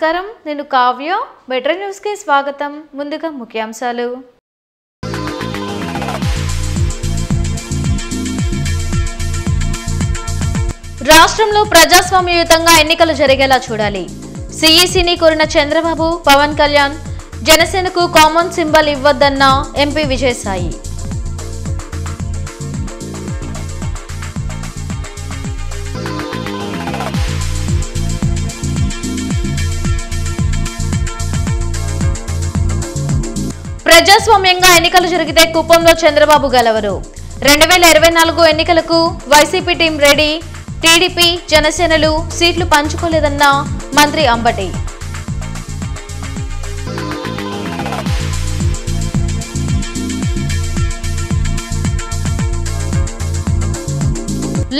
నమస్కారం, నేను Kavya. Metro news కి స్వాగతం. ముందుగా ముఖ్యాంశాలు. రాష్ట్రంలో ప్రజాస్వామ్యయుతంగా ఎన్నికలు జరిగేలా చూడాలి. సిఈసిని కోరిన చంద్రబాబు, పవన్ కళ్యాణ్. జనసేనకు కామన్ సింబల్ ఇవ్వద్దన్న ఎంపీ విజయసాయి. ప్రజాస్వామ్యంగా ఎన్నికలు జరిగితే కుప్పంలో చంద్రబాబు గెలవరు. 2024 ఎన్నికలకు వైసీపీ టీం రెడీ. టీడీపీ, జనసేనలు సీట్లు పంచుకోలేదన్న మంత్రి అంబటి.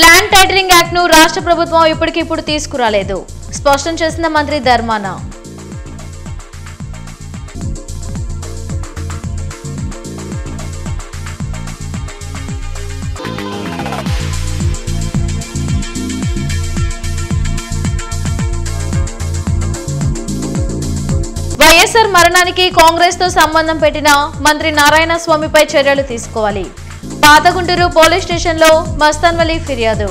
ల్యాండ్ టైటిలింగ్ యాక్ట్ ను రాష్ట్ర ప్రభుత్వం ఇప్పటికిప్పుడు తీసుకురాలేదు, స్పష్టం చేసిన మంత్రి ధర్మాన. వైఎస్ఆర్ మరణానికి కాంగ్రెస్ తో సంబంధం పెట్టిన మంత్రి నారాయణ స్వామిపై చర్యలు తీసుకోవాలి. పాతగుంటూరు పోలీస్ స్టేషన్లో మస్తాన్ వలీ ఫిర్యాదు.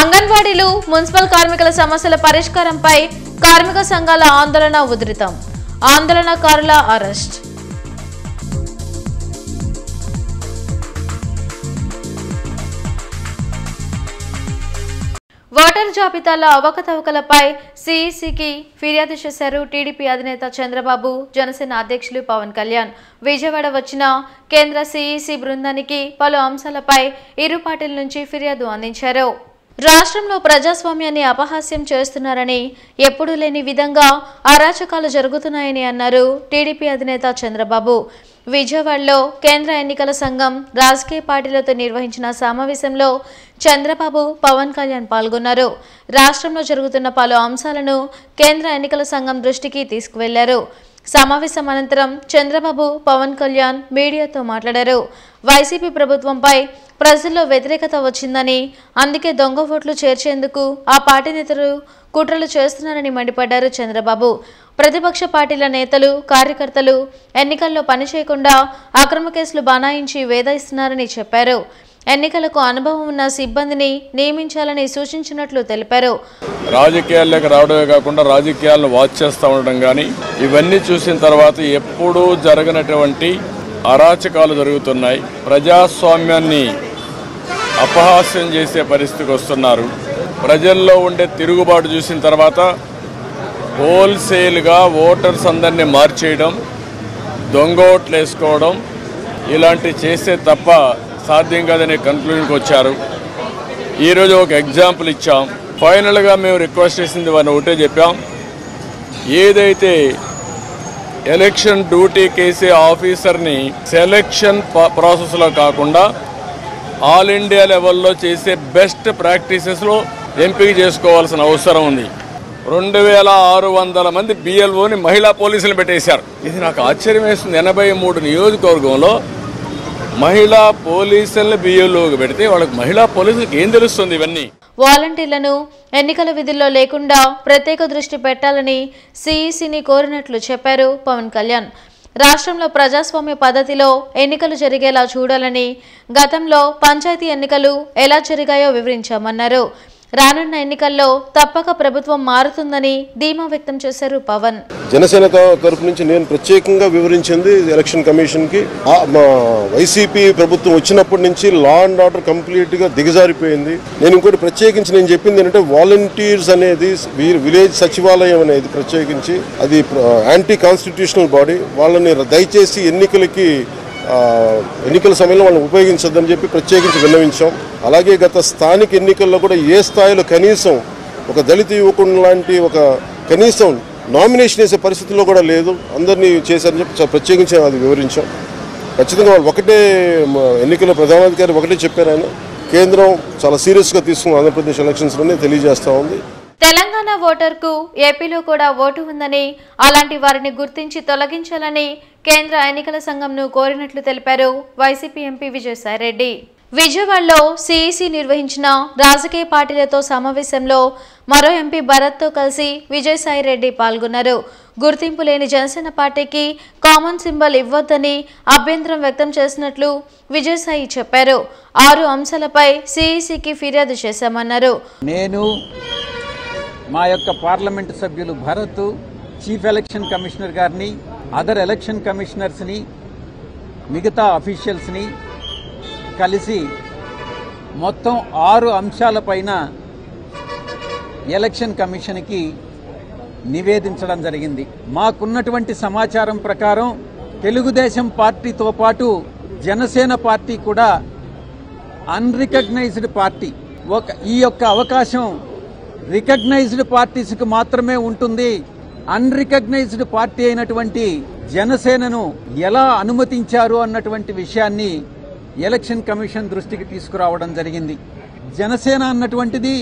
అంగన్వాడీలు, మున్సిపల్ కార్మికుల సమస్యల పరిష్కారంపై కార్మిక సంఘాల ఆందోళన ఉధృతం. ఆందోళనకారుల అరెస్ట్. ఓటర్ జాబితాల అవకతవకలపై సిఈసికి ఫిర్యాదు చేశారు టీడీపీ అధినేత చంద్రబాబు, జనసేన అధ్యక్షులు పవన్ కళ్యాణ్. విజయవాడ వచ్చిన కేంద్ర సిఈసి బృందానికి పలు అంశాలపై ఇరు పార్టీల నుంచి ఫిర్యాదు అందించారు. రాష్ట్రంలో ప్రజాస్వామ్యాన్ని అపహాస్యం చేస్తున్నారని, ఎప్పుడూ లేని విధంగా అరాచకాలు జరుగుతున్నాయని అన్నారు టీడీపీ అధినేత చంద్రబాబు. విజయవాడలో కేంద్ర ఎన్నికల సంఘం రాజకీయ పార్టీలతో నిర్వహించిన సమావేశంలో చంద్రబాబు, పవన్ కళ్యాణ్ పాల్గొన్నారు. రాష్ట్రంలో జరుగుతున్న పలు అంశాలను కేంద్ర ఎన్నికల సంఘం దృష్టికి తీసుకువెళ్లారు. సమావేశం అనంతరం చంద్రబాబు, పవన్ కళ్యాణ్ మీడియాతో మాట్లాడారు. వైసీపీ ప్రభుత్వంపై ప్రజల్లో వ్యతిరేకత వచ్చిందని, అందుకే దొంగ ఓట్లు చేర్చేందుకు ఆ పార్టీ నేతలు కుట్రలు చేస్తున్నారని మండిపడ్డారు చంద్రబాబు. ప్రతిపక్ష పార్టీల నేతలు, కార్యకర్తలు ఎన్నికల్లో పనిచేయకుండా అక్రమ కేసులు బనాయించి వేధిస్తున్నారని చెప్పారు. ఎన్నికలకు అనుభవం ఉన్న సిబ్బందిని నియమించాలని సూచించినట్లు తెలిపారు. రాజకీయాల్లోకి రావడమే కాకుండా రాజకీయాలను వాచ్ చేస్తూ ఉండడం కానీ, ఇవన్నీ చూసిన తర్వాత ఎప్పుడూ జరగనటువంటి అరాచకాలు జరుగుతున్నాయి. ప్రజాస్వామ్యాన్ని అపహాస్యం చేసే పరిస్థితికి వస్తున్నారు. ప్రజల్లో ఉండే తిరుగుబాటు చూసిన తర్వాత హోల్సేల్గా ఓటర్స్ అందరినీ మార్చేయడం, దొంగ ఓట్లు వేసుకోవడం ఇలాంటివి చేస్తే తప్ప సాధ్యం కాదనే కన్క్లూజన్కి వచ్చారు. ఈరోజు ఒక ఎగ్జాంపుల్ ఇచ్చాం. ఫైనల్గా మేము రిక్వెస్ట్ చేసింది వారిని ఒకటే చెప్పాం, ఏదైతే ఎలక్షన్ డ్యూటీ కేసే ఆఫీసర్ని సెలక్షన్ ప్రాసెస్లో కాకుండా ఆల్ ఇండియా లెవెల్లో చేసే బెస్ట్ ప్రాక్టీసెస్లో ఎంపిక చేసుకోవాల్సిన అవసరం ఉంది. 2600 మంది బిఎల్ఓని మహిళా పోలీసులు పెట్టేశారు. ఇది నాకు ఆశ్చర్యం వేస్తుంది. 83 నియోజకవర్గంలో మహిళా పోలీసులను బిఎల్ఓకి పెడితే వాళ్ళకి మహిళా పోలీసులకు ఏం తెలుస్తుంది? ఇవన్నీ వాలంటీర్లను ఎన్నికల విధుల్లో లేకుండా ప్రత్యేక దృష్టి పెట్టాలని సిఈసిని కోరినట్లు చెప్పారు పవన్ కళ్యాణ్. రాష్ట్రంలో ప్రజాస్వామ్య పద్ధతిలో ఎన్నికలు జరిగేలా చూడాలని, గతంలో పంచాయతీ ఎన్నికలు ఎలా జరిగాయో వివరించామన్నారు. రానున్న ఎన్నికల్లో తప్పక ప్రభుత్వం మారుతుందని ధీమా వ్యక్తం చేశారు పవన్. జనసేన తరపు నుంచి నేను ప్రత్యేకంగా వివరించింది ఎలక్షన్ కమిషన్కి, వైసీపీ ప్రభుత్వం వచ్చినప్పటి నుంచి లా అండ్ ఆర్డర్ కంప్లీట్గా దిగజారిపోయింది. నేను ఇంకోటి ప్రత్యేకించి నేను చెప్పింది ఏంటంటే, వాలంటీర్స్ అనేది విలేజ్ సచివాలయం అనేది ప్రత్యేకించి అది యాంటీ కాన్స్టిట్యూషనల్ బాడీ. వాళ్ళని దయచేసి ఎన్నికల సమయంలో వాళ్ళని ఉపయోగించద్దని చెప్పి ప్రత్యేకించి విన్నవించాం. అలాగే గత స్థానిక ఎన్నికల్లో కూడా ఏ స్థాయిలో కనీసం ఒక దళిత యువకుడు లాంటి ఒక కనీసం నామినేషన్ వేసే పరిస్థితుల్లో కూడా లేదు, అందరినీ చేశారని చెప్పి ప్రత్యేకించి అది వివరించాం. ఖచ్చితంగా వాళ్ళు ఒకటే, ఎన్నికల ప్రధానాధికారి ఒకటే చెప్పారు, ఆయన కేంద్రం చాలా సీరియస్గా తీసుకున్న ఆంధ్రప్రదేశ్ ఎలక్షన్స్లోనే తెలియజేస్తూ ఉంది. తెలంగాణ ఓటర్కు ఏపీలో కూడా ఓటు ఉందని, అలాంటి వారిని గుర్తించి తొలగించాలని కేంద్ర ఎన్నికల సంఘంను కోరినట్లు తెలిపారు వైసీపీ ఎంపీ విజయసాయిరెడ్డి. విజయవాడలో సిఈసి నిర్వహించిన రాజకీయ పార్టీలతో సమావేశంలో మరో ఎంపీ భరత్తో కలిసి విజయసాయిరెడ్డి పాల్గొన్నారు. గుర్తింపు లేని జనసేన పార్టీకి కామన్ సింబల్ ఇవ్వొద్దని అభ్యంతరం వ్యక్తం చేసినట్లు విజయసాయి చెప్పారు. 6 అంశాలపై సిఈసికి ఫిర్యాదు చేశామన్నారు. నేను మా యొక్క పార్లమెంటు సభ్యులు భరత్, చీఫ్ ఎలక్షన్ కమిషనర్ గారిని, అదర్ ఎలక్షన్ కమిషనర్స్ని, మిగతా అఫీషియల్స్ని కలిసి మొత్తం 6 అంశాలపైన ఎలక్షన్ కమిషన్కి నివేదించడం జరిగింది. మాకున్నటువంటి సమాచారం ప్రకారం తెలుగుదేశం పార్టీతో పాటు జనసేన పార్టీ కూడా అన్రికగ్నైజ్డ్ పార్టీ. ఈ యొక్క అవకాశం రికగ్నైజ్డ్ పార్టీస్కి మాత్రమే ఉంటుంది. అన్రికగ్నైజ్డ్ పార్టీ అయినటువంటి జనసేనను ఎలా అనుమతించారు అన్నటువంటి విషయాన్ని ఎలక్షన్ కమిషన్ దృష్టికి తీసుకురావడం జరిగింది. జనసేన అన్నటువంటిది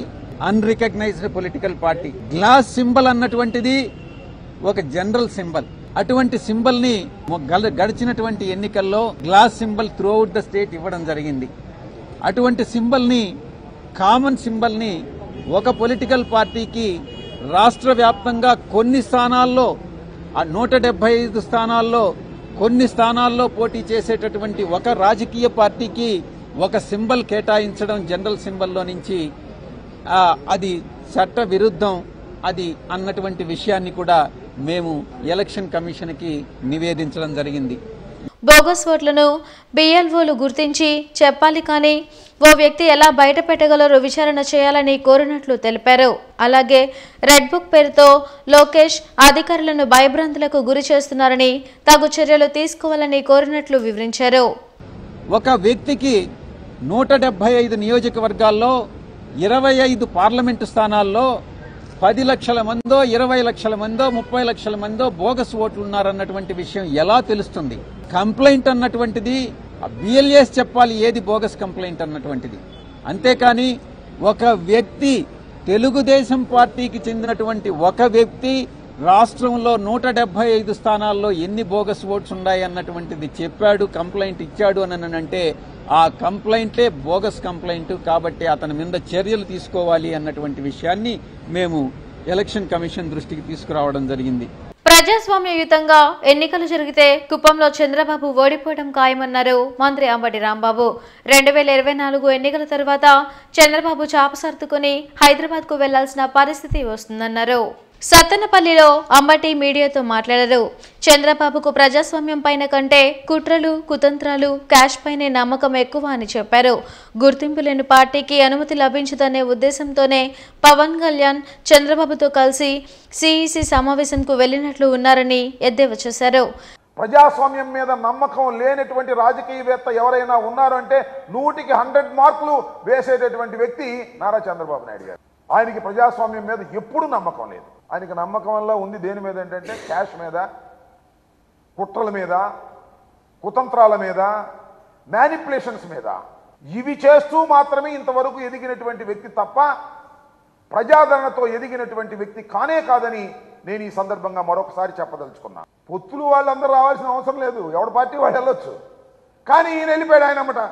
unrecognised political party. Glass symbol అన్నటువంటిది ఒక జనరల్ సింబల్. అటువంటి సింబల్ ని గడిచినటువంటి ఎన్నికల్లో glass symbol throughout the state ఇవ్వడం జరిగింది. అటువంటి సింబల్ ని, కామన్ సింబల్ ని ఒక పొలిటికల్ పార్టీకి రాష్ట్ర వ్యాప్తంగా కొన్ని స్థానాల్లో, 175 స్థానాల్లో కొన్ని స్థానాల్లో పోటీ చేసేటటువంటి ఒక రాజకీయ పార్టీకి ఒక సింబల్ కేటాయించడం జనరల్ సింబల్లో నుంచి అది చట్ట విరుద్ధం అది అన్నటువంటి విషయాన్ని కూడా మేము ఎలక్షన్ కమిషన్కి నివేదించడం జరిగింది. బోగస్ ఓట్లను బిఎల్ఓలు గుర్తించి చెప్పాలి, కానీ ఓ వ్యక్తి ఎలా బయట పెట్టగలరో విచారణ చేయాలని కోరినట్లు తెలిపారు. అలాగే రెడ్ బుక్ పేరుతో లోకేష్ అధికారులను భయభ్రాంతులకు గురి చేస్తున్నారని తగు చర్యలు తీసుకోవాలని కోరినట్లు వివరించారు. ఒక వ్యక్తికి 175 నియోజకవర్గాల్లో 25 పార్లమెంటు స్థానాల్లో 10 లక్షల మందో, 20 లక్షల మందో, 30 లక్షల మందో బోగస్ ఓట్లు ఉన్నారన్నటువంటి విషయం ఎలా తెలుస్తుంది? కంప్లైంట్ అన్నటువంటిది బిఎల్ఏస్ చెప్పాలి ఏది బోగస్ కంప్లైంట్ అన్నటువంటిది. అంతేకాని ఒక వ్యక్తి, తెలుగుదేశం పార్టీకి చెందినటువంటి ఒక వ్యక్తి రాష్ట్రంలో 175 స్థానాల్లో ఎన్ని బోగస్ ఓట్స్ ఉన్నాయి అన్నటువంటిది చెప్పాడు, కంప్లైంట్ ఇచ్చాడు అని అంటే ఆ కంప్లైంటే బోగస్ కంప్లైంట్. కాబట్టి అతని మీద చర్యలు తీసుకోవాలి అన్నటువంటి విషయాన్ని మేము ఎలక్షన్ కమిషన్ దృష్టికి తీసుకురావడం జరిగింది. ప్రజాస్వామ్యయుతంగా ఎన్నికలు జరిగితే కుప్పంలో చంద్రబాబు ఓడిపోవడం ఖాయమన్నారు మంత్రి అంబటి రాంబాబు. 2024 ఎన్నికల తర్వాత చంద్రబాబు చాప సర్దుకుని హైదరాబాద్ కు వెళ్లాల్సిన పరిస్థితి వస్తుందన్నారు. సత్తెనపల్లిలో అంబటి మీడియాతో మాట్లాడారు. చంద్రబాబుకు ప్రజాస్వామ్యం పైన కంటే కుట్రలు, కుతంత్రాలు, క్యాష్ పైనే నమ్మకం ఎక్కువ అని చెప్పారు. గుర్తింపు లేని పార్టీకి అనుమతి లభించదనే ఉద్దేశంతోనే పవన్ కళ్యాణ్ చంద్రబాబుతో కలిసి సిఈసి సమావేశంకు వెళ్లినట్లు ఉన్నారని ఎద్దేవా చేశారు. ప్రజాస్వామ్యం మీద నమ్మకం లేనటువంటి రాజకీయవేత్త ఎవరైనా ఉన్నారు అంటే 100కి 100 మార్కులు వేసేటటువంటి వ్యక్తి నారా చంద్రబాబు నాయుడు గారు. ఆయనకి ప్రజాస్వామ్యం మీద ఎప్పుడు నమ్మకం లేదు. ఆయనకి నమ్మకం వల్ల ఉంది దేని మీద ఏంటంటే క్యాష్ మీద, కుట్రల మీద, కుతంత్రాల మీద, మ్యానిపులేషన్స్ మీద. ఇవి చేస్తూ మాత్రమే ఇంతవరకు ఎదిగినటువంటి వ్యక్తి తప్ప ప్రజాదరణతో ఎదిగినటువంటి వ్యక్తి కానే కాదని నేను ఈ సందర్భంగా మరొకసారి చెప్పదలుచుకున్నాను. పొత్తులు వాళ్ళందరూ రావాల్సిన అవసరం లేదు, ఎవరి పార్టీ వాళ్ళు వెళ్ళొచ్చు. కానీ ఈయన వెళ్ళిపోయాడు ఆయనమ్మట.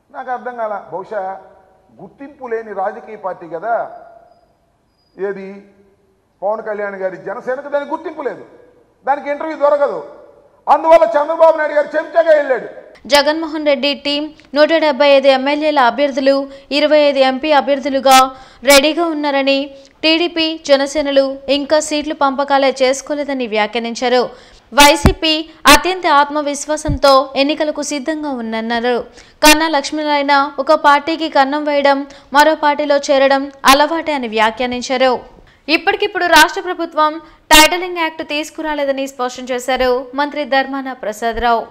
నాకు అర్థం కాల. బహుశా గుర్తింపు లేని రాజకీయ పార్టీ కదా ఏది పవన్ కళ్యాణ్ గారి జనసేనకు, దానికి గుర్తింపు లేదు, దానికి ఇంటర్వ్యూ దొరకదు. అందువల్ల చంద్రబాబు నాయుడు గారు చెంచాగా వెళ్ళాడు. జగన్మోహన్ రెడ్డి టీం 175 ఎమ్మెల్యేల అభ్యర్థులు, 25 ఎంపీ అభ్యర్థులుగా రెడీగా ఉన్నారని, టీడీపీ, జనసేనలు ఇంకా సీట్లు పంపకాలే చేసుకోలేదని వ్యాఖ్యానించారు. వైసీపీ అత్యంత ఆత్మవిశ్వాసంతో ఎన్నికలకు సిద్ధంగా ఉందన్నారు. కన్నా లక్ష్మీనారాయణ ఒక పార్టీకి కన్నం వేయడం, మరో పార్టీలో చేరడం అలవాటే అని వ్యాఖ్యానించారు. ఇప్పటికిప్పుడు రాష్ట్ర ప్రభుత్వం టైటిలింగ్ యాక్ట్ తీసుకురాలేదని స్పష్టం చేశారు మంత్రి ధర్మాన ప్రసాదరావు.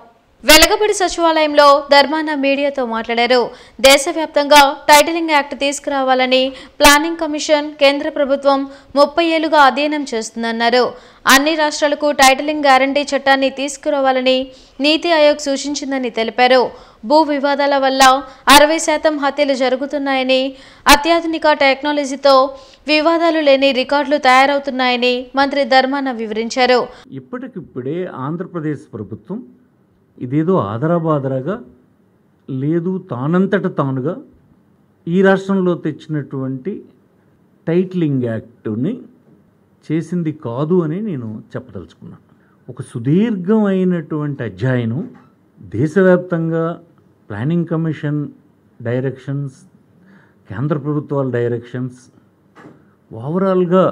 వెలగపూడి సచివాలయంలో ధర్మాన మీడియాతో మాట్లాడారు. దేశవ్యాప్తంగా టైటిలింగ్ యాక్ట్ తీసుకురావాలని ప్లానింగ్ కమిషన్ కేంద్ర ప్రభుత్వం 30 ఏళ్లుగా అధ్యయనం చేస్తుందన్నారు. అన్ని రాష్ట్రాలకు టైటిలింగ్ గ్యారంటీ చట్టాన్ని తీసుకురావాలని నీతి ఆయోగ్ సూచించిందని తెలిపారు. భూ వివాదాల వల్ల 60% హత్యలు జరుగుతున్నాయని, అత్యాధునిక టెక్నాలజీతో వివాదాలు లేని రికార్డులు తయారవుతున్నాయని మంత్రి ధర్మాన వివరించారు. ఇప్పటికిప్పుడే ఆంధ్రప్రదేశ్ ప్రభుత్వం ఇదేదో ఆదరాబాదరాగా లేదు, తానంతట తానుగా ఈ రాష్ట్రంలో తెచ్చినటువంటి టైటిలింగ్ యాక్ట్ని చేసింది కాదు అని నేను చెప్పదలుచుకున్నాను. ఒక సుదీర్ఘమైనటువంటి అధ్యయనం, దేశవ్యాప్తంగా ప్లానింగ్ కమిషన్ డైరెక్షన్స్, కేంద్ర ప్రభుత్వాల డైరెక్షన్స్, ఓవరాల్గా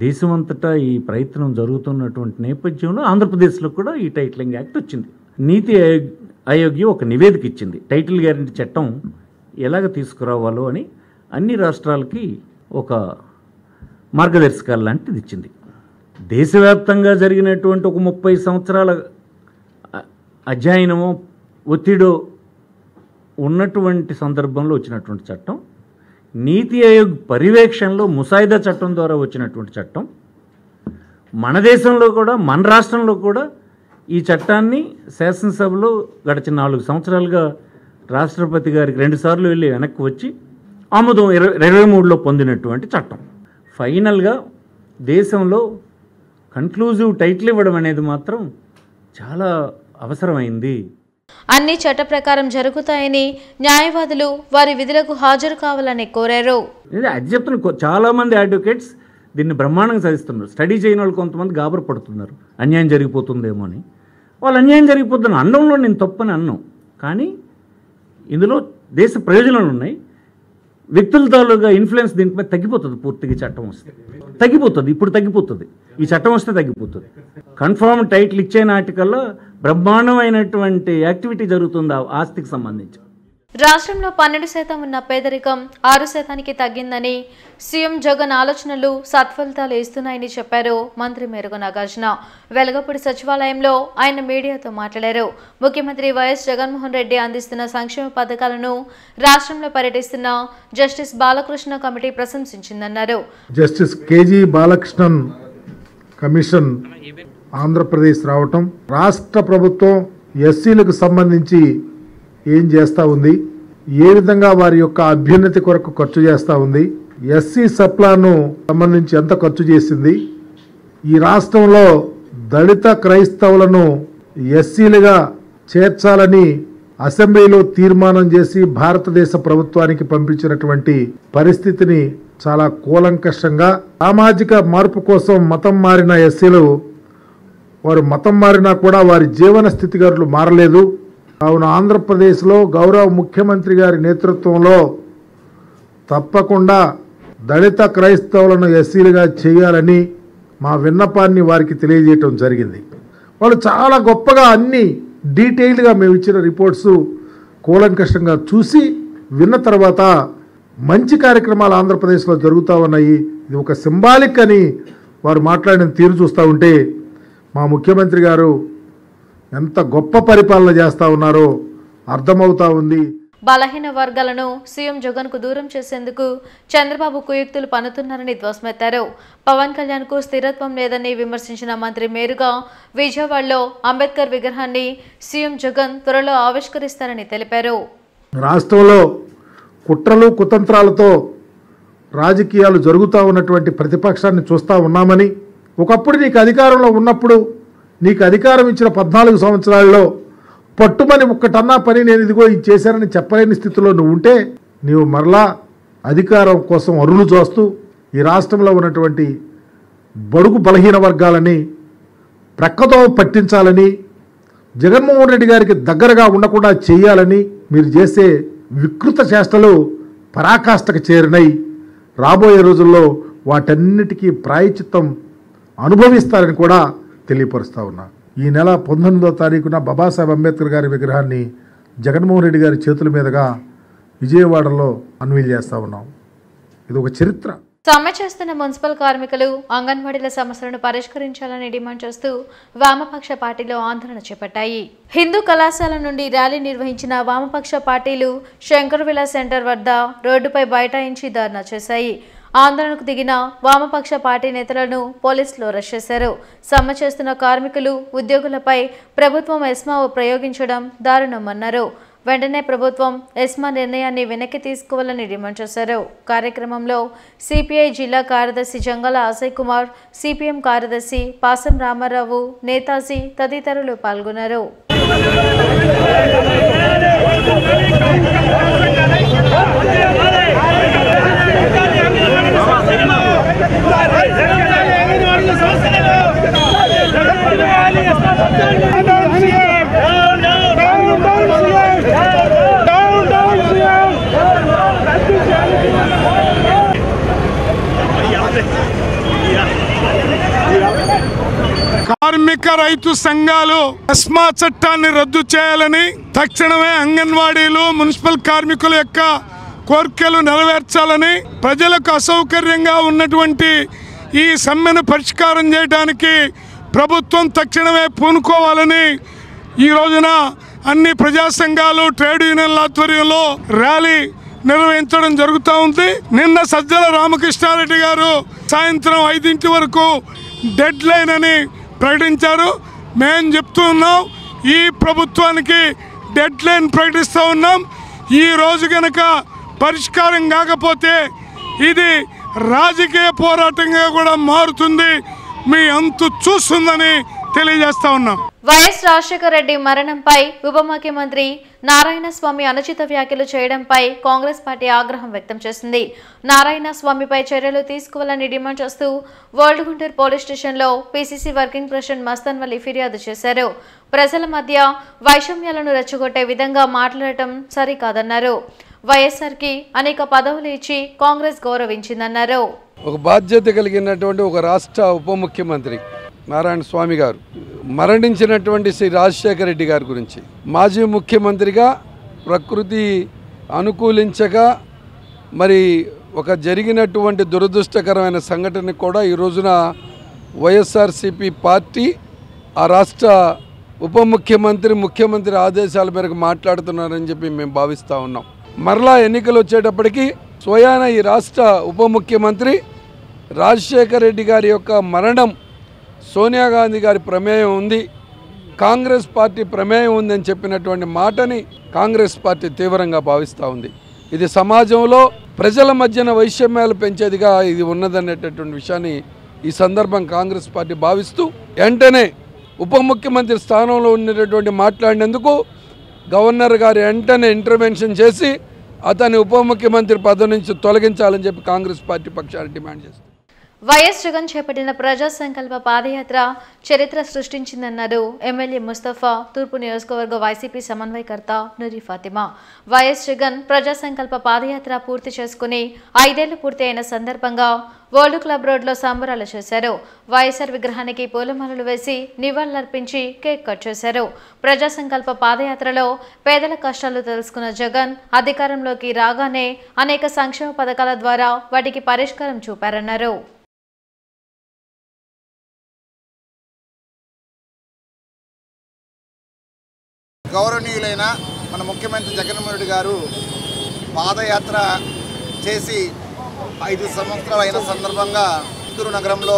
దేశమంతటా ఈ ప్రయత్నం జరుగుతున్నటువంటి నేపథ్యంలో ఆంధ్రప్రదేశ్లో కూడా ఈ టైటిలింగ్ యాక్ట్ వచ్చింది. నీతి ఆయోగ్ ఒక నివేదిక ఇచ్చింది, టైటిల్ గ్యారంటీ చట్టం ఎలాగ తీసుకురావాలో అని అన్ని రాష్ట్రాలకి ఒక మార్గదర్శకాలు లాంటిది ఇచ్చింది. దేశవ్యాప్తంగా జరిగినటువంటి ఒక 30 సంవత్సరాల అధ్యయనమో ఒత్తిడో ఉన్నటువంటి సందర్భంలో వచ్చినటువంటి చట్టం, నీతి ఆయోగ్ పర్యవేక్షణలో ముసాయిదా చట్టం ద్వారా వచ్చినటువంటి చట్టం, మన దేశంలో కూడా మన రాష్ట్రంలో కూడా ఈ చట్టాన్ని శాసనసభలో గడిచిన 4 సంవత్సరాలుగా రాష్ట్రపతి గారికి 2 సార్లు వెళ్ళి వెనక్కి వచ్చి ఆమోదం 2023లో పొందినటువంటి చట్టం. ఫైనల్గా దేశంలో కన్క్లూజివ్ టైటిల్ ఇవ్వడం అనేది మాత్రం చాలా అవసరమైంది. అన్ని చట్ట ప్రకారం జరుగుతాయని న్యాయవాదులు వారి విధులకు హాజరు కావాలని కోరారు. అది చెప్తున్న చాలామంది అడ్వకేట్స్ దీన్ని బ్రహ్మాండంగా సాధిస్తున్నారు. స్టడీ చేయని వాళ్ళు కొంతమంది గాబరు పడుతున్నారు, అన్యాయం జరిగిపోతుందేమో అని. వాళ్ళు అన్యాయం జరిగిపోతున్న అనడంలో నేను తప్పని అన్నాం, కానీ ఇందులో దేశ ప్రయోజనాలు ఉన్నాయి. వ్యక్తుల తాలూగా ఇన్ఫ్లుయెన్స్ దీనిపై తగ్గిపోతుంది. పూర్తిగా చట్టం వస్తే తగ్గిపోతుంది, ఇప్పుడు తగ్గిపోతుంది, ఈ చట్టం వస్తే తగ్గిపోతుంది. కన్ఫర్మ్ టైటిల్ ఇచ్చే నాటికల్లో బ్రహ్మాండమైనటువంటి యాక్టివిటీ జరుగుతుంది ఆ ఆస్తికి సంబంధించి. రాష్ట్రంలో 12% ఉన్న పేదరికం 6%కి తగ్గిందని, సీఎం జగన్ ఆలోచనలు సత్ఫలితాలు ఇస్తున్నాయని చెప్పారు మంత్రి మేరుగు నాగార్జున. వెలగపూడి సచివాలయంలో ఆయన మీడియాతో మాట్లాడారు. ముఖ్యమంత్రి వైఎస్ జగన్మోహన్ రెడ్డి అందిస్తున్న సంక్షేమ పథకాలను రాష్ట్రంలో పర్యటిస్తున్న జస్టిస్ బాలకృష్ణ కమిటీ ప్రశంసించిందన్నారు. Justice KG Balakrishnan commission Andhra Pradesh రావటం, రాష్ట్ర ప్రభుత్వం ఎస్సీలకు సంబంధించి ఏం చేస్తూ ఉంది, ఏ విధంగా వారి యొక్క అభ్యున్నతి కొరకు ఖర్చు చేస్తూ ఉంది, ఎస్సీ సప్లాను సంబంధించి ఎంత ఖర్చు చేసింది, ఈ రాష్ట్రంలో దళిత క్రైస్తవులను ఎస్సీలుగా చేర్చాలని అసెంబ్లీలో తీర్మానం చేసి భారతదేశ ప్రభుత్వానికి పంపించినటువంటి పరిస్థితిని చాలా కూలంకషంగా, సామాజిక మార్పు కోసం మతం మారిన ఎస్సీలు వారు మతం మారినా కూడా వారి జీవన స్థితిగతులు మారలేదు. కావున ఆంధ్రప్రదేశ్లో గౌరవ ముఖ్యమంత్రి గారి నేతృత్వంలో తప్పకుండా దళిత క్రైస్తవులను ఎస్సీలుగా చేయాలని మా విన్నపాన్ని వారికి తెలియజేయటం జరిగింది. వాళ్ళు చాలా గొప్పగా అన్ని డీటెయిల్డ్గా మేము ఇచ్చిన రిపోర్ట్స్ కూలంకషంగా చూసి విన్న తర్వాత మంచి కార్యక్రమాలు ఆంధ్రప్రదేశ్లో జరుగుతూ ఉన్నాయి. ఇది ఒక సింబాలిక్ అని వారు మాట్లాడిన తీరు చూస్తూ ఉంటే మా ముఖ్యమంత్రి గారు ఎంత గొప్ప పరిపాలన చేస్తూ ఉన్నారో అర్థమవుతా ఉంది. బలహీన వర్గాలను సీఎం జగన్ కు దూరం చేసేందుకు చంద్రబాబు కుయుక్తులు పన్నుతున్నారని ధ్వసమెత్తారు. పవన్ కళ్యాణ్ కు స్థిరత్వం లేదని విమర్శించిన మంత్రి మేరుగా విజయవాడలో అంబేద్కర్ విగ్రహాన్ని సీఎం జగన్ త్వరలో ఆవిష్కరిస్తారని తెలిపారు. రాష్ట్రంలో కుట్రలు కుతంత్రాలతో రాజకీయాలు జరుగుతూ ఉన్నటువంటి ప్రతిపక్షాన్ని చూస్తూ ఉన్నామని, ఒకప్పుడు నీకు అధికారంలో ఉన్నప్పుడు నీకు అధికారం ఇచ్చిన 14 సంవత్సరాల్లో పట్టుమని ఒక్కటన్నా పని నేను ఇదిగో ఇది చేశానని చెప్పలేని స్థితిలో నువ్వు ఉంటే, నీవు మరలా అధికారం కోసం అరులు చూస్తూ ఈ రాష్ట్రంలో ఉన్నటువంటి బడుగు బలహీన వర్గాలని ప్రక్కతో పట్టించాలని, జగన్మోహన్ రెడ్డి గారికి దగ్గరగా ఉండకుండా చేయాలని మీరు చేసే వికృత చేష్టలు పరాకాష్ఠకు చేరినాయి. రాబోయే రోజుల్లో వాటన్నిటికీ ప్రాయశ్చిత్తం అనుభవిస్తారని కూడా తెలియపరుస్తా ఉన్నా. ఈ నెల 19వ తారీఖున బాబాసాహెబ్ అంబేద్కర్ గారి విగ్రహాన్ని జగన్మోహన్ రెడ్డి గారి చేతుల మీదుగా విజయవాడలో అన్వీల్ చేస్తూ ఉన్నాం. ఇది ఒక చరిత్ర. సమ్మె చేస్తున్న మున్సిపల్ కార్మికులు అంగన్వాడీల సమస్యలను పరిష్కరించాలని డిమాండ్ చేస్తూ వామపక్ష పార్టీలు ఆందోళన చేపట్టాయి. హిందూ కళాశాల నుండి ర్యాలీ నిర్వహించిన వామపక్ష పార్టీలు శంకరవిలా సెంటర్ వద్ద రోడ్డుపై బైఠాయించి ధర్నా చేశాయి. ఆందోళనకు దిగిన వామపక్ష పార్టీ నేతలను పోలీసులు అరెస్ట్ చేశారు. సమ్మె చేస్తున్న కార్మికులు ఉద్యోగులపై ప్రభుత్వం ఎస్మా ప్రయోగించడం దారుణమన్నారు. వెంటనే ప్రభుత్వం ఎస్మా నిర్ణయాన్ని వెనక్కి తీసుకోవాలని డిమాండ్ చేశారు. కార్యక్రమంలో సిపిఐ జిల్లా కార్యదర్శి జంగాల అజయ్ కుమార్, సిపిఎం కార్యదర్శి పాసం రామారావు, నేతాజీ తదితరులు పాల్గొన్నారు. కార్మిక రైతు సంఘాలు ఎస్మా చట్టాన్ని రద్దు చేయాలని, తక్షణమే అంగన్వాడీలు మున్సిపల్ కార్మికుల యొక్క కోరికలు నెరవేర్చాలని, ప్రజలకు అసౌకర్యంగా ఉన్నటువంటి ఈ సమ్మెను పరిష్కారం చేయడానికి ప్రభుత్వం తక్షణమే పూనుకోవాలని ఈ రోజున అన్ని ప్రజా సంఘాలు ట్రేడ్ యూనియన్ల ఆధ్వర్యంలో ర్యాలీ నిర్వహించడం జరుగుతూ ఉంది. నిన్న సజ్జల రామకృష్ణారెడ్డి గారు సాయంత్రం 5 వరకు డెడ్ లైన్ అని ప్రకటించారు. మేము చెప్తూ ఉన్నాం, ఈ ప్రభుత్వానికి డెడ్ లైన్ ప్రకటిస్తూ ఉన్నాం. ఈ రోజు కనుక పరిష్కారం కాకపోతే ఇది రాజకీయ పోరాటంగా కూడా మారుతుంది, మీ అంతు చూస్తుందని తెలియజేస్తా ఉన్నాం. వైఎస్ రాజశేఖర రెడ్డి మరణంపై ఉప ముఖ్యమంత్రి నారాయణ స్వామి అనుచిత వ్యాఖ్యలు చేయడంపై కాంగ్రెస్ పార్టీ ఆగ్రహం వ్యక్తం చేసింది. నారాయణ స్వామిపై చర్యలు తీసుకోవాలని డిమాండ్ చేస్తూ ఓల్డ్ గుంటూరు పోలీస్ స్టేషన్లో పీసీసీ వర్కింగ్ ప్రెసిడెంట్ మస్తాన్ వలి ఫిర్యాదు చేశారు. ప్రజల మధ్య వైషమ్యాలను రెచ్చగొట్టే విధంగా మాట్లాడటం సరికాదన్నారు. వైఎస్ఆర్కి అనేక పదవులు ఇచ్చి కాంగ్రెస్ గౌరవించిందన్నారు. ఒక బాధ్యత కలిగినటువంటి ఒక రాష్ట్ర ఉప ముఖ్యమంత్రి నారాయణ స్వామి గారు మరణించినటువంటి శ్రీ రాజశేఖర రెడ్డి గారి గురించి, మాజీ ముఖ్యమంత్రిగా ప్రకృతి అనుకూలించక మరి ఒక జరిగినటువంటి దురదృష్టకరమైన సంఘటన కూడా ఈ రోజున వైఎస్ఆర్సీపీ పార్టీ ఆ రాష్ట్ర ఉప ముఖ్యమంత్రి ఆదేశాల మేరకు మాట్లాడుతున్నారని చెప్పి మేము భావిస్తూ ఉన్నాం. మరలా ఎన్నికలు వచ్చేటప్పటికి స్వయాన ఈ రాష్ట్ర ఉప ముఖ్యమంత్రి రాజశేఖర రెడ్డి గారి యొక్క మరణం సోనియా గాంధీ గారి ప్రమేయం ఉంది, కాంగ్రెస్ పార్టీ ప్రమేయం ఉందని చెప్పినటువంటి మాటని కాంగ్రెస్ పార్టీ తీవ్రంగా భావిస్తూ ఉంది. ఇది సమాజంలో ప్రజల మధ్యన వైషమ్యాలు పెంచేదిగా ఇది ఉన్నదనేటటువంటి విషయాన్ని ఈ సందర్భం కాంగ్రెస్ పార్టీ భావిస్తూ వెంటనే ఉప ముఖ్యమంత్రి స్థానంలో ఉన్నటువంటి మాట్లాడినందుకు గవర్నర్ గారు వెంటనే ఇంటర్వెన్షన్ చేసి అతని ఉప ముఖ్యమంత్రి పదవి నుంచి తొలగించాలని చెప్పి కాంగ్రెస్ పార్టీ పక్షాన్ని డిమాండ్ చేస్తుంది. వైఎస్ జగన్ చేపట్టిన ప్రజా సంకల్ప పాదయాత్ర చరిత్ర సృష్టించిందన్నారు ఎమ్మెల్యే ముస్తఫా, తూర్పు నియోజకవర్గ వైసీపీ సమన్వయకర్త నూరి ఫాతిమా. వైఎస్ జగన్ ప్రజా సంకల్ప పాదయాత్ర పూర్తి చేసుకుని 5 ఏళ్లు పూర్తి అయిన సందర్భంగా వరల్డ్ క్లబ్ రోడ్లో సంబరాలు చేశారు. వైఎస్ఆర్ విగ్రహానికి పూలమాలలు వేసి నివాళులర్పించి కేక్ కట్ చేశారు. ప్రజా సంకల్ప పాదయాత్రలో పేదల కష్టాలు తెలుసుకున్న జగన్ అధికారంలోకి రాగానే అనేక సంక్షేమ పథకాల ద్వారా వాటికి పరిష్కారం చూపారన్నారు. గౌరవనీయులైన మన ముఖ్యమంత్రి జగన్మోహన్ రెడ్డి గారు పాదయాత్ర చేసి 5 సంవత్సరాలు అయిన సందర్భంగా చిత్తూరు నగరంలో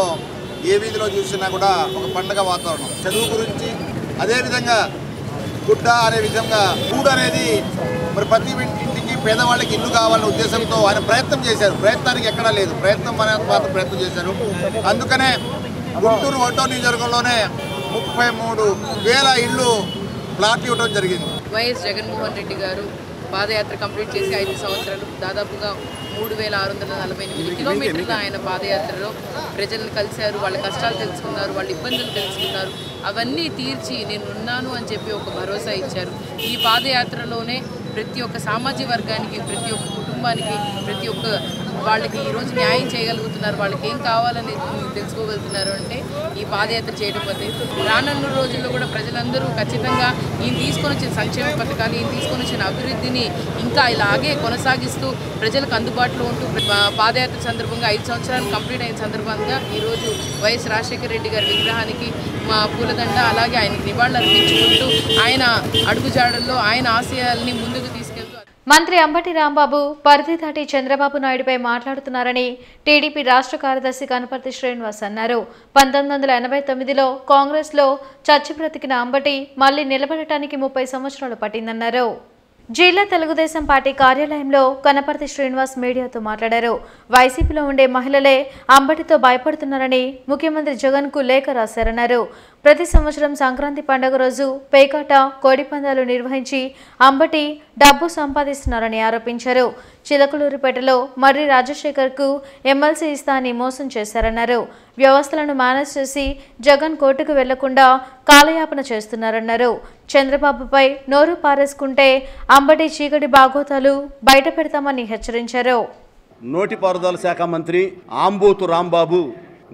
ఏ వీధిలో చూసినా కూడా ఒక పండగ వాతావరణం. చదువు గురించి, అదేవిధంగా గుడ్డ అనే విధంగా ఫుడ్ అనేది మరి ప్రతి ఇంటికి పేదవాళ్ళకి ఇల్లు కావాలనే ఉద్దేశంతో ఆయన ప్రయత్నం చేశారు. ప్రయత్నానికి ఎక్కడా లేదు, ప్రయత్నం మాత్రం ప్రయత్నం చేశారు. అందుకనే గుంటూరు 1వ నియోజకవర్గంలోనే 33,000 ఇళ్ళు ప్లాట్ ఇవ్వడం జరిగింది. వైఎస్ జగన్మోహన్ రెడ్డి గారు పాదయాత్ర కంప్లీట్ చేసి 5 సంవత్సరాలు, దాదాపుగా 3,648 కిలోమీటర్ల ఆయన పాదయాత్రలో ప్రజలను కలిశారు, వాళ్ళ కష్టాలు తెలుసుకున్నారు, వాళ్ళ ఇబ్బందులు తెలుసుకున్నారు. అవన్నీ తీర్చి నేనున్నాను అని చెప్పి ఒక భరోసా ఇచ్చారు. ఈ పాదయాత్రలోనే ప్రతి ఒక్క సామాజిక వర్గానికి, ప్రతి ఒక్క కుటుంబానికి, ప్రతి ఒక్క వాళ్ళకి ఈరోజు న్యాయం చేయగలుగుతున్నారు, వాళ్ళకి ఏం కావాలని తెలుసుకోగలుగుతున్నారు అంటే ఈ పాదయాత్ర చేయడం వల్లే. రానున్న రోజుల్లో కూడా ప్రజలందరూ ఖచ్చితంగా ఈయన తీసుకొని వచ్చిన సంక్షేమ పథకాలు, ఈయన తీసుకొని వచ్చిన అభివృద్ధిని ఇంకా ఇలాగే కొనసాగిస్తూ ప్రజలకు అందుబాటులో ఉంటూ పాదయాత్ర సందర్భంగా 5 సంవత్సరాలు కంప్లీట్ అయిన సందర్భంగా ఈరోజు వైఎస్ రాజశేఖర రెడ్డి గారి విగ్రహానికి మా పూలదండ, అలాగే ఆయనకి నివాళులు అర్పించుకుంటూ ఆయన అడుగుజాడల్లో ఆయన ఆశయాల్ని ముందుకు తీసుకెళ్తూ మంత్రి అంబటి రాంబాబు పరిధి దాటి చంద్రబాబు నాయుడుపై మాట్లాడుతున్నారని టీడీపీ రాష్ట్ర కార్యదర్శి కనపర్తి శ్రీనివాస్ అన్నారు. 1989లో కాంగ్రెస్లో చచ్చి బ్రతికిన అంబటి మళ్లీ నిలబడటానికి 30 సంవత్సరాలు పట్టిందన్నారు. జిల్లా తెలుగుదేశం పార్టీ కార్యాలయంలో కనపర్తి శ్రీనివాస్ మీడియాతో మాట్లాడారు. వైసీపీలో ఉండే మహిళలే అంబటితో భయపడుతున్నారని ముఖ్యమంత్రి జగన్కు లేఖ రాశారన్నారు. ప్రతి సంవత్సరం సంక్రాంతి పండుగ రోజు పేకాట, కోడి పందాలు నిర్వహించి అంబటి డబ్బు సంపాదిస్తున్నారని ఆరోపించారు. చిలకలూరిపేటలో మర్రి రాజశేఖర్కు ఎమ్మెల్సీ ఇస్తా అని మోసం చేశారన్నారు. వ్యవస్థలను మేనేజ్ చేసి జగన్ కోర్టుకు వెళ్లకుండా కాలయాపన చేస్తున్నారన్నారు. చంద్రబాబుపై నోరు పారేసుకుంటే అంబటి చీకటి బాగోతాలు బయట పెడతామని హెచ్చరించారు. నోటిపారుదల శాఖ మంత్రి ఆంబోతు రాంబాబు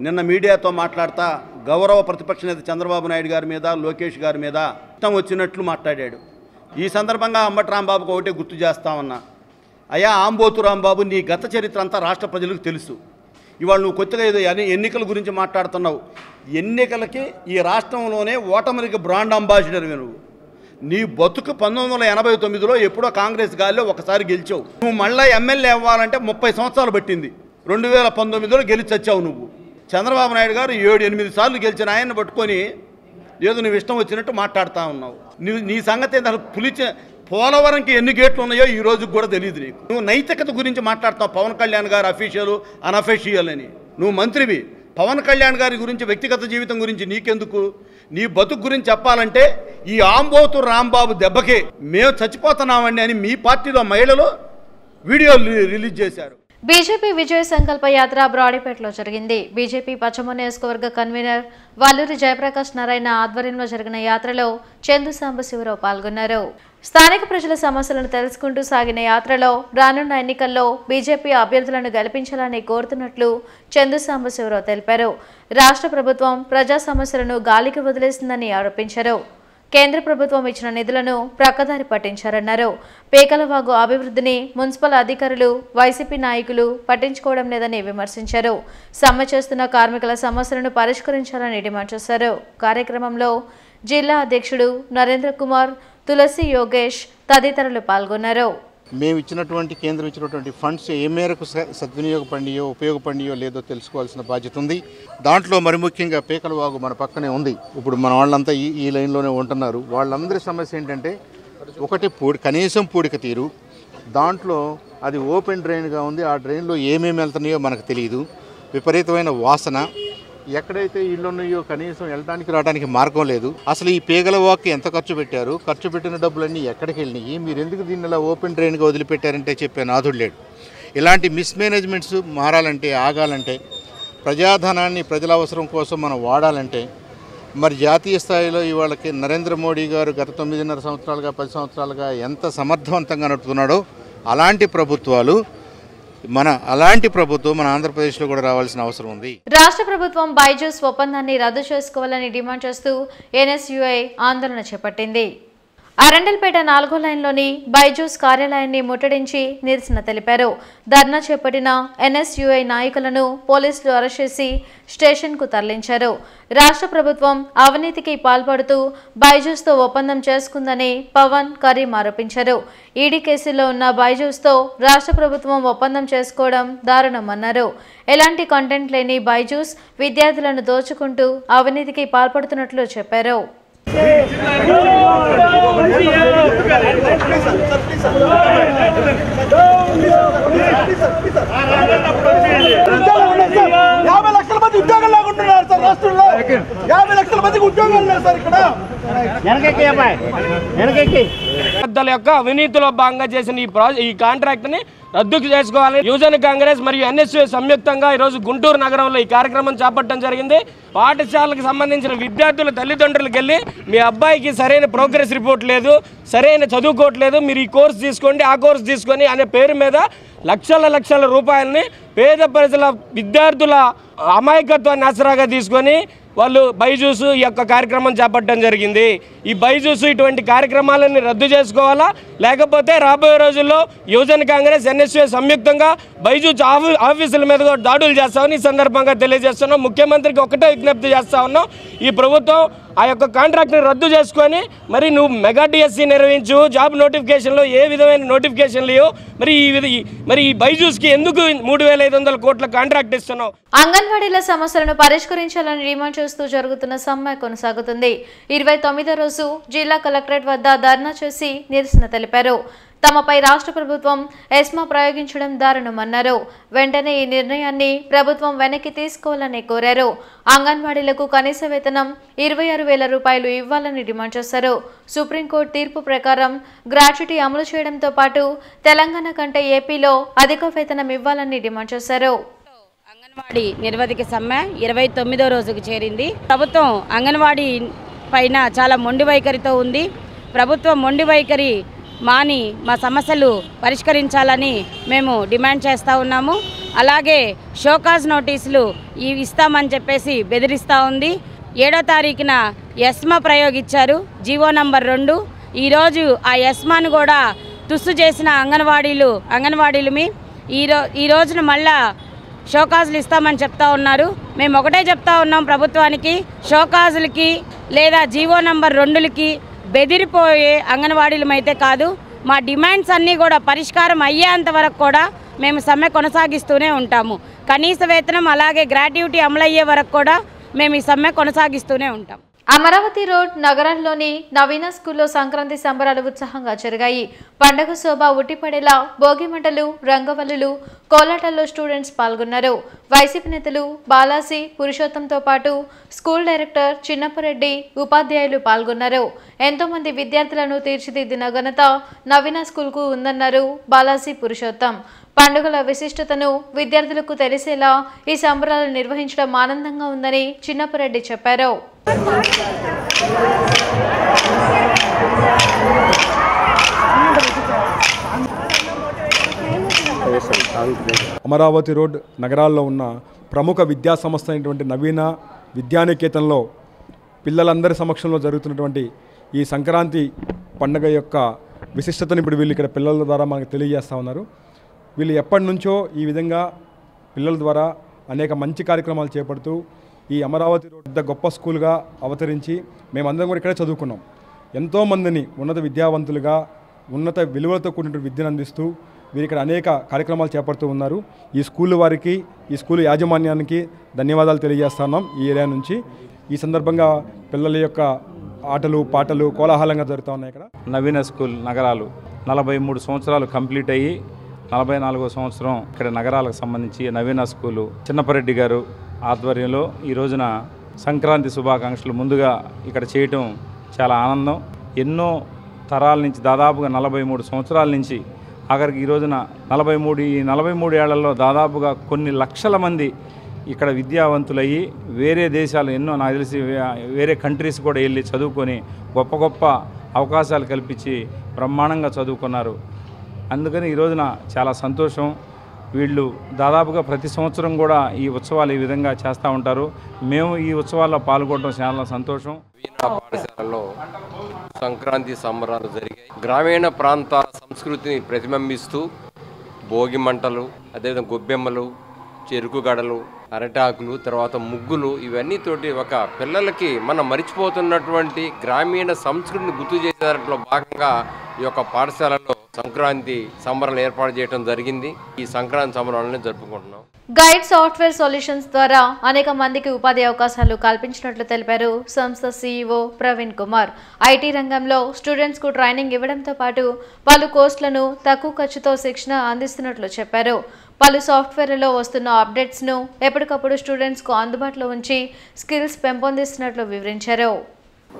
నిన్న మీడియాతో మాట్లాడుతా గౌరవ ప్రతిపక్ష నేత చంద్రబాబు నాయుడు గారి మీద, లోకేష్ గారి మీద ఇష్టం వచ్చినట్లు మాట్లాడాడు. ఈ సందర్భంగా అంబటి రాంబాబుకు ఒకటే గుర్తు చేస్తామన్నా, అయ్యా ఆంబోతు రాంబాబు, నీ గత చరిత్ర అంతా రాష్ట్ర ప్రజలకు తెలుసు. ఇవాళ నువ్వు కొత్తగా ఏదో ఎన్నికల గురించి మాట్లాడుతున్నావు. ఎన్నికలకి ఈ రాష్ట్రంలోనే ఓటమికి బ్రాండ్ అంబాసిడర్ నువ్వు. నీ బతుకు 1989లో ఎప్పుడో కాంగ్రెస్ గాలిలో ఒకసారి గెలిచావు. నువ్వు మళ్ళీ ఎమ్మెల్యే అవ్వాలంటే 30 సంవత్సరాలు పట్టింది. 2019లో గెలిచి వచ్చావు నువ్వు. చంద్రబాబు నాయుడు గారు 7-8 సార్లు గెలిచిన ఆయన్ని పట్టుకొని ఏదో నువ్వు ఇష్టం వచ్చినట్టు మాట్లాడుతూ ఉన్నావు. నీ సంగతి పోలవరంకి ఎన్ని గేట్లు ఉన్నాయో ఈ రోజుకి కూడా తెలియదు నీకు. నువ్వు నైతికత గురించి మాట్లాడతావు. పవన్ కళ్యాణ్ గారు అఫీషియల్, అనఫీషియల్ అని. నువ్వు మంత్రివి. పవన్ కళ్యాణ్ గారి గురించి, వ్యక్తిగత జీవితం గురించి నీకెందుకు? నీ బతుకు గురించి చెప్పాలంటే ఈ ఆంబోతు రాంబాబు దెబ్బకే మేము చచ్చిపోతున్నామండి అని మీ పార్టీలో మహిళలు వీడియోలు రిలీజ్ చేశారు. బీజేపీ విజయ సంకల్ప యాత్ర బ్రాడీపేటలో జరిగింది. బీజేపీ పశ్చిమ నియోజకవర్గ కన్వీనర్ వల్లూరి జయప్రకాష్ నారాయణ ఆధ్వర్యంలో జరిగిన యాత్రలో చందు సాంబశివరావు పాల్గొన్నారు. స్థానిక ప్రజల సమస్యలను తెలుసుకుంటూ సాగిన యాత్రలో రానున్న ఎన్నికల్లో బీజేపీ అభ్యర్థులను గెలిపించాలని కోరుతున్నట్లు చందు సాంబశివరావు తెలిపారు. రాష్ట్ర ప్రభుత్వం ప్రజా సమస్యలను గాలికి వదిలేసిందని ఆరోపించారు. కేంద్ర ప్రభుత్వం ఇచ్చిన నిధులను ప్రక్కదారి పట్టించారన్నారు. పేకలవాగు అభివృద్ధిని మున్సిపల్ అధికారులు, వైసీపీ నాయకులు పట్టించుకోవడం లేదని విమర్శించారు. సమ్మె చేస్తున్న కార్మికుల సమస్యలను పరిష్కరించాలని డిమాండ్ చేశారు. కార్యక్రమంలో జిల్లా అధ్యక్షుడు నరేంద్ర కుమార్, తులసి యోగేష్ తదితరులు పాల్గొన్నారు. మేము ఇచ్చినటువంటి కేంద్రం ఇచ్చినటువంటి ఫండ్స్ ఏ మేరకు సద్వినియోగపడినాయో, ఉపయోగపడినాయో లేదో తెలుసుకోవాల్సిన బాధ్యత ఉంది. దాంట్లో మరి ముఖ్యంగా పేకలవాగు మన పక్కనే ఉంది. ఇప్పుడు మన వాళ్ళంతా ఈ లైన్లోనే ఉంటున్నారు. వాళ్ళందరి సమస్య ఏంటంటే, ఒకటి కనీసం పూడిక తీరు, దాంట్లో అది ఓపెన్ డ్రైన్గా ఉంది. ఆ డ్రైన్లో ఏమేమి వెళ్తున్నాయో మనకు తెలియదు. విపరీతమైన వాసన. ఎక్కడైతే ఇళ్ళు ఉన్నాయో కనీసం వెళ్ళడానికి రావడానికి మార్గం లేదు. అసలు ఈ పేగలవాక్కి ఎంత ఖర్చు పెట్టారు, ఖర్చు పెట్టిన డబ్బులన్నీ ఎక్కడికి వెళ్ళినాయి, మీరు ఎందుకు దీన్ని ఇలా ఓపెన్ డ్రైన్గా వదిలిపెట్టారంటే చెప్పే నాథుడు లేడు. ఇలాంటి మిస్మేనేజ్మెంట్స్ మారాలంటే, ఆగాలంటే, ప్రజాధనాన్ని ప్రజల అవసరం కోసం మనం వాడాలంటే, మరి జాతీయ స్థాయిలో ఇవాళకి నరేంద్ర మోడీ గారు గత 9.5 సంవత్సరాలుగా 10 సంవత్సరాలుగా ఎంత సమర్థవంతంగా నడుపుతున్నాడో అలాంటి ప్రభుత్వం మన ఆంధ్రప్రదేశ్లో కూడా రావాల్సిన అవసరం ఉంది. రాష్ట్ర ప్రభుత్వం బైజూస్ ఒప్పందాన్ని రద్దు చేసుకోవాలని డిమాండ్ చేస్తూ ఎన్ఎస్యుఐ ఆందోళన చేపట్టింది. అరండల్పేట 4వ లైన్లోని బైజూస్ కార్యాలయాన్ని ముట్టడించి నిరసన తెలిపారు. ధర్నా చేపట్టిన ఎన్ఎస్యుఐ నాయకులను పోలీసులు అరెస్ట్ చేసి స్టేషన్కు తరలించారు. రాష్ట్ర ప్రభుత్వం అవినీతికి పాల్పడుతూ బైజూస్తో ఒప్పందం చేసుకుందని పవన్, కరీం ఆరోపించారు. ఈడీ కేసులో ఉన్న బైజూస్తో రాష్ట్ర ప్రభుత్వం ఒప్పందం చేసుకోవడం దారుణమన్నారు. ఎలాంటి కంటెంట్ లేని బైజూస్ విద్యార్థులను దోచుకుంటూ అవినీతికి పాల్పడుతున్నట్లు చెప్పారు. యొక్క అవినీతిలో భాగంగా చేసిన ఈ కాంట్రాక్ట్ ని రద్దు చేసుకోవాలి. యువజన కాంగ్రెస్ మరియు ఎన్ఎస్యూ సంయుక్తంగా ఈరోజు గుంటూరు నగరంలో ఈ కార్యక్రమం చేపట్టడం జరిగింది. పాఠశాలకు సంబంధించిన విద్యార్థుల తల్లిదండ్రులకు వెళ్ళి, మీ అబ్బాయికి సరైన ప్రోగ్రెస్ రిపోర్ట్ లేదు, సరైన చదువుకోవట్లేదు, మీరు ఈ కోర్సు తీసుకోండి, ఆ కోర్సు తీసుకొని అనే పేరు మీద లక్షల రూపాయలని పేద ప్రజల విద్యార్థుల అమాయకత్వాన్ని ఆసరాగా తీసుకొని వాళ్ళు బైజూస్ ఈ యొక్క కార్యక్రమం చేపట్టడం జరిగింది. ఈ బైజూస్ ఇటువంటి కార్యక్రమాలని రద్దు చేసుకోవాలా, లేకపోతే రాబోయే రోజుల్లో యువజన కాంగ్రెస్ ఎన్ఎస్యూ సంయుక్తంగా బైజూస్ ఆఫీసుల మీద దాడులు చేస్తామని ఈ సందర్భంగా తెలియజేస్తున్నాం. ముఖ్యమంత్రికి ఒకటే విజ్ఞప్తి చేస్తా ఉన్నాం, ఈ ప్రభుత్వం ఆ యొక్క కాంట్రాక్ట్ని రద్దు చేసుకొని మరి నువ్వు మెగా డిఎస్సి నిర్వహించు, జాబ్ నోటిఫికేషన్లో ఏ విధమైన నోటిఫికేషన్ లేవు, మరి ఈ బైజూస్కి ఎందుకు 3,500 కోట్ల కాంట్రాక్ట్ ఇస్తున్నావు? అంగన్వాడీల సమస్యలను పరిష్కరించాలని డిమాండ్ చేస్తూ జరుగుతున్న సమ్మె కొనసాగుతుంది. 29వ రోజు జిల్లా కలెక్టరేట్ వద్ద ధర్నా చేసి నిరసన తెలిపారు. తమపై రాష్ట్ర ప్రభుత్వం ఎస్మా ప్రయోగించడం దారుణమన్నారు. వెంటనే ఈ నిర్ణయాన్ని ప్రభుత్వం వెనక్కి తీసుకోవాలని కోరారు. అంగన్వాడీలకు కనీస వేతనం 26,000 రూపాయలు ఇవ్వాలని డిమాండ్ చేశారు. సుప్రీంకోర్టు తీర్పు ప్రకారం గ్రాట్యుటీ అమలు చేయడంతో పాటు తెలంగాణ కంటే ఏపీలో అధిక వేతనం ఇవ్వాలని డిమాండ్ చేశారు. అంగన్వాడీ నిర్వధిక సమ్మె 29వ రోజుకు చేరింది. ప్రభుత్వం అంగన్వాడీ పైన చాలా మొండి వైఖరితో ఉంది. ప్రభుత్వం మొండి వైఖరి మాని మా సమస్యలు పరిష్కరించాలని మేము డిమాండ్ చేస్తూ ఉన్నాము. అలాగే షోకాజ్ నోటీసులు ఇస్తామని చెప్పేసి బెదిరిస్తూ ఉంది. 7వ తారీఖున ఎస్మా ప్రయోగించారు, జీవో నంబర్ 2. ఈరోజు ఆ ఎస్మాను కూడా తుస్సు చేసిన అంగన్వాడీలమి ఈ రోజున మళ్ళా షోకాజులు ఇస్తామని చెప్తా ఉన్నారు. మేము ఒకటే చెప్తా ఉన్నాం ప్రభుత్వానికి, షోకాజులకి లేదా జీవో నంబర్ 2లకి బెదిరిపోయే అంగన్వాడీలమైతే కాదు. మా డిమాండ్స్ అన్నీ కూడా పరిష్కారం అయ్యేంత వరకు కూడా మేము సమ్మె కొనసాగిస్తూనే ఉంటాము. కనీస వేతనం అలాగే గ్రాట్యుటీ అమలయ్యే వరకు కూడా మేము ఈ సమ్మె కొనసాగిస్తూనే ఉంటాం. అమరావతి రోడ్ నగరంలోని నవీన స్కూల్లో సంక్రాంతి సంబరాలు ఉత్సాహంగా జరిగాయి. పండగ శోభ ఉట్టిపడేలా భోగిమంటలు, రంగవల్లులు, కోలాటాల్లో స్టూడెంట్స్ పాల్గొన్నారు. వైసీపీ నేతలు బాలాజీ, పురుషోత్తంతో పాటు స్కూల్ డైరెక్టర్ చిన్నప్పరెడ్డి, ఉపాధ్యాయులు పాల్గొన్నారు. ఎంతో మంది విద్యార్థులను తీర్చిదిద్దిన ఘనత నవీన స్కూల్కు ఉందన్నారు బాలాజీ, పురుషోత్తం. పండుగల విశిష్టతను విద్యార్థులకు తెలిసేలా ఈ సంబరాలు నిర్వహించడం ఆనందంగా ఉందని చిన్నప్పరెడ్డి చెప్పారు. అమరావతి రోడ్ నగరాల్లో ఉన్న ప్రముఖ విద్యా సంస్థ అయినటువంటి నవీన విద్యానికేతన్లో పిల్లలందరి సమక్షంలో జరుగుతున్నటువంటి ఈ సంక్రాంతి పండుగ యొక్క విశిష్టతను ఇప్పుడు వీళ్ళు ఇక్కడ పిల్లల ద్వారా మనకు తెలియజేస్తూ ఉన్నారు. వీళ్ళు ఎప్పటి నుంచో ఈ విధంగా పిల్లల ద్వారా అనేక మంచి కార్యక్రమాలు చేపడుతూ ఈ అమరావతి రోడ్ గొప్ప స్కూల్గా అవతరించి మేమందరం కూడా ఇక్కడే చదువుకున్నాం. ఎంతోమందిని ఉన్నత విద్యావంతులుగా ఉన్నత విలువలతో కూడిన విద్యను అందిస్తూ వీరు ఇక్కడ అనేక కార్యక్రమాలు చేపడుతూ ఉన్నారు. ఈ స్కూల్ వారికి, ఈ స్కూల్ యాజమాన్యానికి ధన్యవాదాలు తెలియజేస్తున్నాం ఈ ఏరియా నుంచి. ఈ సందర్భంగా పిల్లల యొక్క ఆటలు, పాటలు కోలాహలంగా జరుగుతూ ఉన్నాయి. ఇక్కడ నవీన స్కూల్ నగరాలు 43 సంవత్సరాలు కంప్లీట్ అయ్యి 44వ సంవత్సరం ఇక్కడ నగరాలకు సంబంధించి నవీన స్కూలు చిన్నప్పరెడ్డి గారు ఆధ్వర్యంలో ఈ రోజున సంక్రాంతి శుభాకాంక్షలు ముందుగా ఇక్కడ చేయటం చాలా ఆనందం. ఎన్నో తరాల నుంచి దాదాపుగా 43 సంవత్సరాల నుంచి ఆఖరికి ఈ రోజున 43 ఏళ్లలో దాదాపుగా కొన్ని లక్షల మంది ఇక్కడ విద్యావంతులయ్యి వేరే దేశాలు ఎన్నో నాకు తెలిసి వేరే కంట్రీస్ కూడా వెళ్ళి చదువుకొని గొప్ప గొప్ప అవకాశాలు కల్పించి బ్రహ్మాండంగా చదువుకున్నారు. అందుకని ఈ రోజున చాలా సంతోషం. వీళ్ళు దాదాపుగా ప్రతి సంవత్సరం కూడా ఈ ఉత్సవాలు ఈ విధంగా చేస్తూ ఉంటారు. మేము ఈ ఉత్సవాల్లో పాల్గొనడం చాలా సంతోషం. పాఠశాలలో సంక్రాంతి సంబరాలు జరిగాయి. గ్రామీణ ప్రాంత సంస్కృతిని ప్రతిబింబిస్తూ భోగి మంటలు, అదేవిధంగా గొబ్బెమ్మలు, చెరుకు గడలు, అరటాకులు, తర్వాత ముగ్గులు, ఇవన్నీ తోటి ఒక పిల్లలకి మనం మరిచిపోతున్నటువంటి గ్రామీణ సంస్కృతిని గుర్తు చేసే దాంట్లో భాగంగా ఈ యొక్క పాఠశాలలో సంక్రాంతి సంబరాలు ఏర్పాటు చేయడం జరిగింది. ఈ సంక్రాంతి సంబరాలను జరుపుకుంటున్నాం. గైడ్ సాఫ్ట్వేర్ సొల్యూషన్స్ ద్వారా అనేక మందికి ఉపాధి అవకాశాలు కల్పించినట్లు తెలిపారు సంస్థ సీఈఓ ప్రవీణ్ కుమార్. ఐటీ రంగంలో స్టూడెంట్స్ కు ట్రైనింగ్ ఇవ్వడంతో పాటు పలు కోర్సులను తక్కువ ఖర్చుతో శిక్షణ అందిస్తున్నట్లు చెప్పారు. పలు సాఫ్ట్వేర్లలో వస్తున్న అప్డేట్స్ ను ఎప్పటికప్పుడు స్టూడెంట్స్ కు అందుబాటులో ఉంచి స్కిల్స్ పెంపొందిస్తున్నట్లు వివరించారు.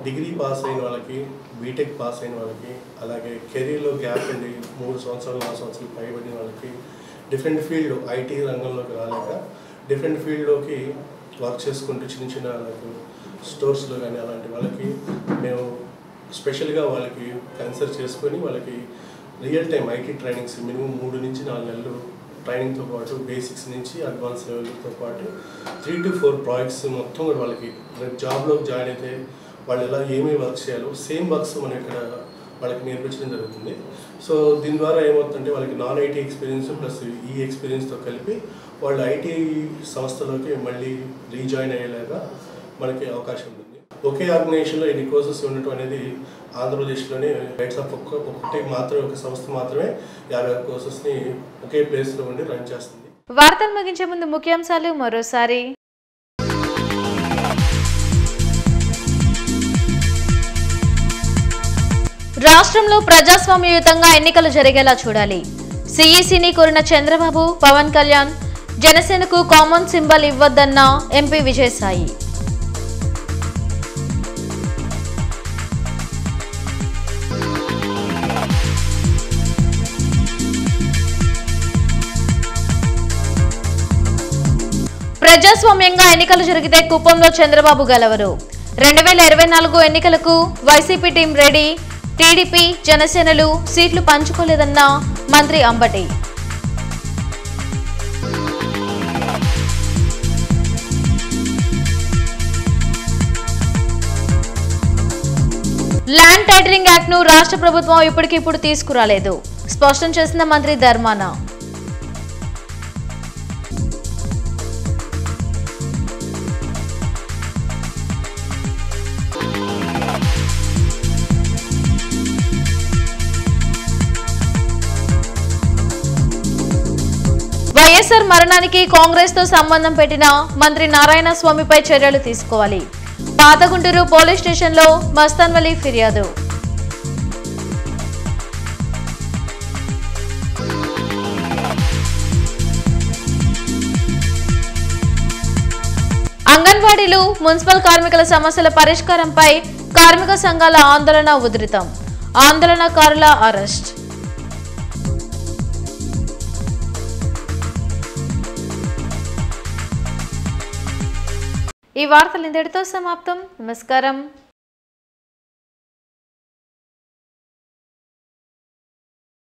డిగ్రీ పాస్ అయిన వాళ్ళకి, బీటెక్ పాస్ అయిన వాళ్ళకి, అలాగే కెరీర్లో గ్యాప్ ఉండి 3 సంవత్సరాలు 4 సంవత్సరాలు పైబడిన వాళ్ళకి డిఫరెంట్ ఫీల్డ్ ఐటీ రంగంలోకి రాలేక డిఫరెంట్ ఫీల్డ్లోకి వర్క్ చేసుకుంటూ చిన్న చిన్న స్టోర్స్లో కానీ అలాంటి వాళ్ళకి మేము స్పెషల్గా వాళ్ళకి కన్సల్ట్ చేసుకొని వాళ్ళకి real time IT trainings minimum 3 నుంచి 4 నెలలు ట్రైనింగ్తో పాటు బేసిక్స్ నుంచి అడ్వాన్స్ లెవెల్తో పాటు 3 to 4 ప్రాజెక్ట్స్ మొత్తం కూడా వాళ్ళకి జాబ్లోకి జాయిన్ అయితే వాళ్ళు ఎలా ఏమేమి వర్క్ చేయాలో సేమ్ వర్క్స్ మనం ఇక్కడ వాళ్ళకి నేర్పించడం జరుగుతుంది. సో దీని ద్వారా ఏమవుతుందంటే వాళ్ళకి నాన్ ఐటీ ఎక్స్పీరియన్స్ ప్లస్ ఈ ఎక్స్పీరియన్స్తో కలిపి వాళ్ళు ఐటీ సంస్థలోకి మళ్ళీ రీజాయిన్ అయ్యేలాగా మనకి అవకాశం ఉంటుంది. ఒకే ఆర్గనైజేషన్లో ఇన్ని కోర్సెస్ ఉండటం అనేది ఆంధ్రప్రదేశ్లోనే రైట్స్ ఆఫ్ ఒకటి మాత్రమే, ఒక సంస్థ మాత్రమే 50 కోర్సెస్ని ఒకే ప్లేస్లో ఉండి రన్ చేస్తుంది. వార్తలు ముగించే ముందు ముఖ్యాంశాలు మరోసారి. రాష్ట్రంలో ప్రజాస్వామ్యయుతంగా ఎన్నికలు జరిగేలా చూడాలి. సిఈసిని కోరిన చంద్రబాబు, పవన్ కళ్యాణ్. జనసేనకు కామన్ సింబల్ ఇవ్వద్దన్న ఎంపీ విజయసాయి. ప్రజాస్వామ్యంగా ఎన్నికలు జరిగితే కుప్పంలో చంద్రబాబు గెలవరు. 2024 ఎన్నికలకు వైసీపీ టీం రెడీ. టీడీపీ, జనసేనలు సీట్లు పంచుకోలేదన్న మంత్రి అంబటి. ల్యాండ్ టైటిలింగ్ యాక్ట్ ను రాష్ట్ర ప్రభుత్వం ఇప్పటికిప్పుడు తీసుకురాలేదు, స్పష్టం చేసిన మంత్రి ధర్మాన. వైఎస్ఆర్ మరణానికి కాంగ్రెస్ తో సంబంధం పెట్టిన మంత్రి నారాయణ స్వామిపై చర్యలు తీసుకోవాలి. పాతగుంటూరు పోలీస్ స్టేషన్లో మస్తాన్ వలీ ఫిర్యాదు. అంగన్వాడీలు, మున్సిపల్ కార్మికుల సమస్యల పరిష్కారంపై కార్మిక సంఘాల ఆందోళన ఉధృతం. ఆందోళనకారుల అరెస్ట్. ఈ వార్తలు ఇంతటితో సమాప్తం. నమస్కారం.